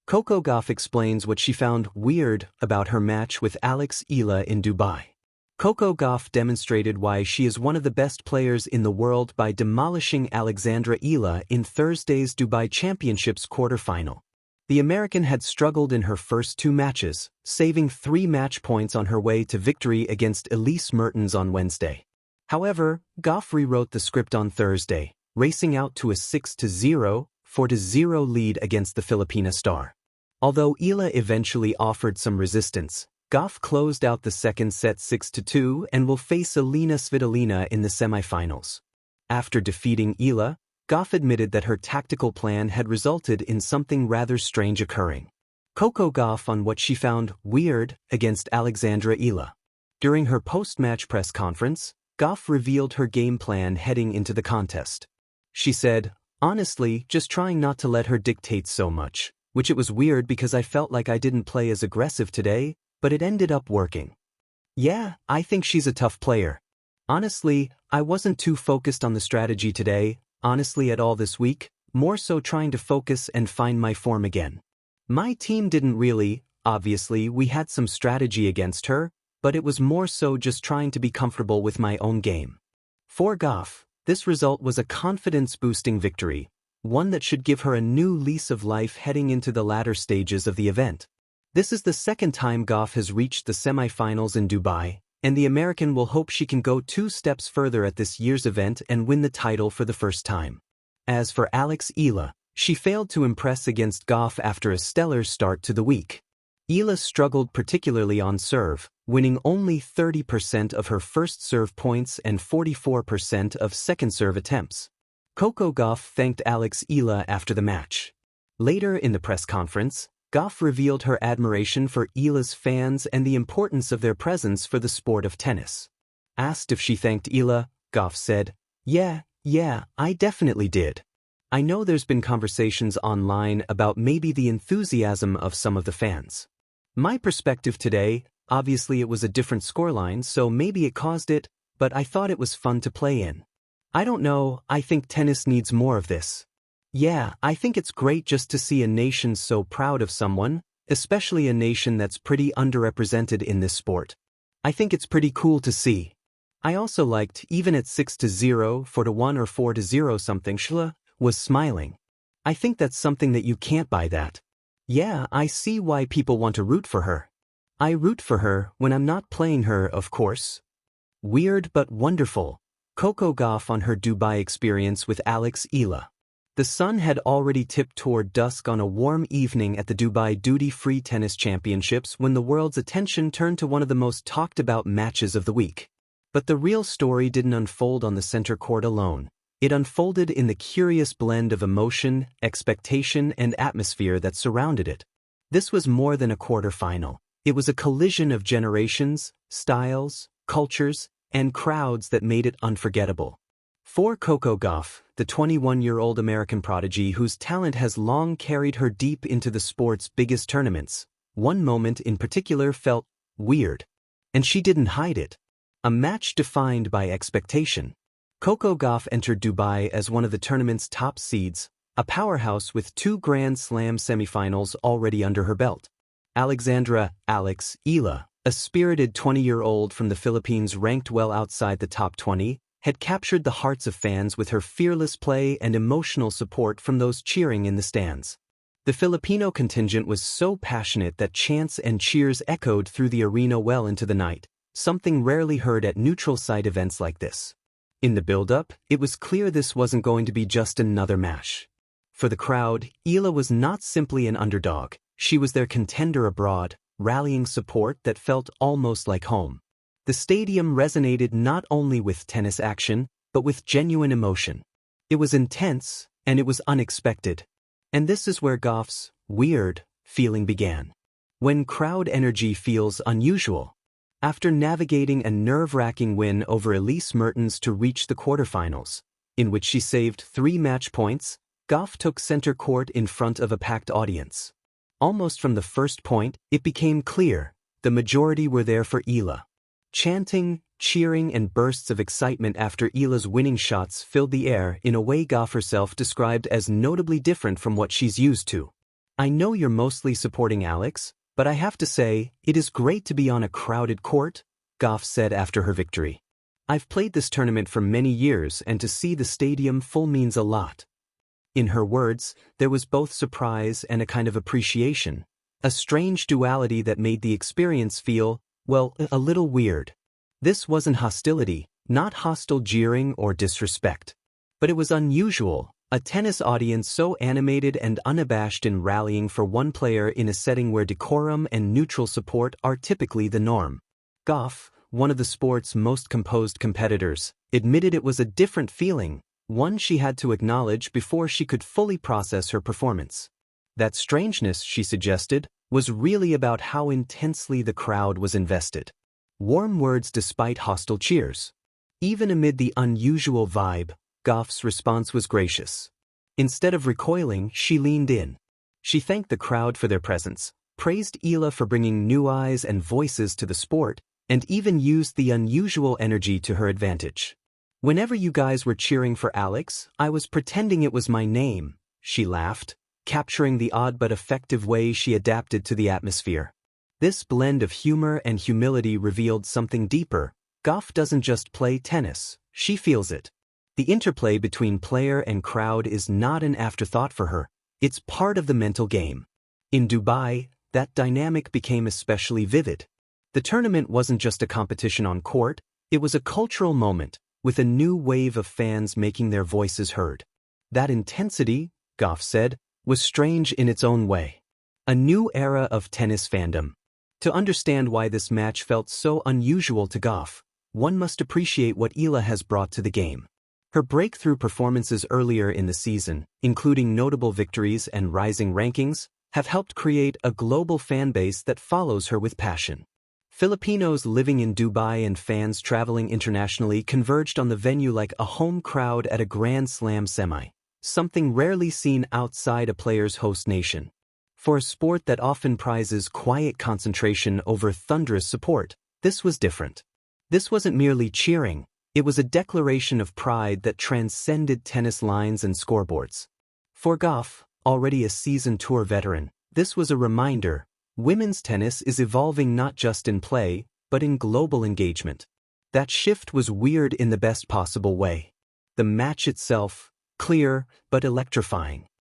Coco Gauff explains what she found weird about her match with Eala in Dubai. Coco Gauff demonstrated why she is one of the best players in the world by demolishing Eala in Thursday's Dubai Championships quarterfinal. The American had struggled in her first two matches, saving 3 match points on her way to victory against Elise Mertens on Wednesday. However, Gauff rewrote the script on Thursday, racing out to a 6-0, 4-0 lead against the Filipina star. Although Eala eventually offered some resistance, Gauff closed out the second set 6-2 and will face Elena Svitolina in the semifinals. After defeating Eala, Gauff admitted that her tactical plan had resulted in something rather strange occurring. Coco Gauff on what she found weird against Eala. During her post-match press conference, Gauff revealed her game plan heading into the contest. She said, "Honestly, just trying not to let her dictate so much, which it was weird because I felt like I didn't play as aggressive today, but it ended up working. Yeah, I think she's a tough player. Honestly, I wasn't too focused on the strategy today, honestly at all this week, more so trying to focus and find my form again. My team didn't really, obviously we had some strategy against her, but it was more so just trying to be comfortable with my own game." For Gauff, this result was a confidence-boosting victory, one that should give her a new lease of life heading into the latter stages of the event. This is the second time Gauff has reached the semifinals in Dubai, and the American will hope she can go 2 steps further at this year's event and win the title for the first time. As for Eala, she failed to impress against Gauff after a stellar start to the week. Eala struggled particularly on serve, winning only 30% of her first serve points and 44% of second serve attempts. Coco Gauff thanked Eala after the match. Later in the press conference, Gauff revealed her admiration for Eala's fans and the importance of their presence for the sport of tennis. Asked if she thanked Eala, Gauff said, Yeah, I definitely did. I know there's been conversations online about maybe the enthusiasm of some of the fans. My perspective today, obviously it was a different scoreline, so maybe it caused it, but I thought it was fun to play in. I don't know, I think tennis needs more of this. Yeah, I think it's great just to see a nation so proud of someone, especially a nation that's pretty underrepresented in this sport. I think it's pretty cool to see. I also liked, even at 6-0, 4-1 or 4-0 something, Eala was smiling. I think that's something that you can't buy that. Yeah, I see why people want to root for her. I root for her when I'm not playing her, of course. Weird but wonderful. Coco Gauff on her Dubai experience with Eala. The sun had already tipped toward dusk on a warm evening at the Dubai Duty-Free Tennis Championships when the world's attention turned to one of the most talked-about matches of the week. But the real story didn't unfold on the center court alone. It unfolded in the curious blend of emotion, expectation, and atmosphere that surrounded it. This was more than a quarter-final. It was a collision of generations, styles, cultures, and crowds that made it unforgettable. For Coco Gauff, the 21-year-old American prodigy whose talent has long carried her deep into the sport's biggest tournaments, one moment in particular felt weird. And she didn't hide it. A match defined by expectation. Coco Gauff entered Dubai as one of the tournament's top seeds, a powerhouse with 2 Grand Slam semifinals already under her belt. Eala, a spirited 20-year-old from the Philippines ranked well outside the top 20, had captured the hearts of fans with her fearless play and emotional support from those cheering in the stands. The Filipino contingent was so passionate that chants and cheers echoed through the arena well into the night, something rarely heard at neutral-site events like this. In the build-up, it was clear this wasn't going to be just another match. For the crowd, Eala was not simply an underdog, she was their contender abroad, rallying support that felt almost like home. The stadium resonated not only with tennis action, but with genuine emotion. It was intense, and it was unexpected. And this is where Gauff's weird feeling began. When crowd energy feels unusual. After navigating a nerve-wracking win over Elise Mertens to reach the quarterfinals, in which she saved 3 match points, Gauff took center court in front of a packed audience. Almost from the first point, it became clear, the majority were there for Eala. Chanting, cheering, and bursts of excitement after Eala's winning shots filled the air in a way Gauff herself described as notably different from what she's used to. I know you're mostly supporting Alex, but I have to say, it is great to be on a crowded court, Gauff said after her victory. I've played this tournament for many years and to see the stadium full means a lot. In her words, there was both surprise and a kind of appreciation, a strange duality that made the experience feel, well, a little weird. This wasn't hostility, not hostile jeering or disrespect. But it was unusual, a tennis audience so animated and unabashed in rallying for one player in a setting where decorum and neutral support are typically the norm. Gauff, one of the sport's most composed competitors, admitted it was a different feeling, one she had to acknowledge before she could fully process her performance. That strangeness, she suggested, was really about how intensely the crowd was invested. Warm words despite hostile cheers. Even amid the unusual vibe, Gauff's response was gracious. Instead of recoiling, she leaned in. She thanked the crowd for their presence, praised Eala for bringing new eyes and voices to the sport, and even used the unusual energy to her advantage. Whenever you guys were cheering for Alex, I was pretending it was my name, she laughed, capturing the odd but effective way she adapted to the atmosphere. This blend of humor and humility revealed something deeper. Gauff doesn't just play tennis, she feels it. The interplay between player and crowd is not an afterthought for her, it's part of the mental game. In Dubai, that dynamic became especially vivid. The tournament wasn't just a competition on court, it was a cultural moment, with a new wave of fans making their voices heard. That intensity, Gauff said, was strange in its own way. A new era of tennis fandom. To understand why this match felt so unusual to Gauff, one must appreciate what Eala has brought to the game. Her breakthrough performances earlier in the season, including notable victories and rising rankings, have helped create a global fanbase that follows her with passion. Filipinos living in Dubai and fans traveling internationally converged on the venue like a home crowd at a Grand Slam semi, something rarely seen outside a player's host nation. For a sport that often prizes quiet concentration over thunderous support, this was different. This wasn't merely cheering, it was a declaration of pride that transcended tennis lines and scoreboards. For Gauff, already a seasoned tour veteran, this was a reminder: women's tennis is evolving not just in play, but in global engagement. That shift was weird in the best possible way. The match itself, clear but electrifying.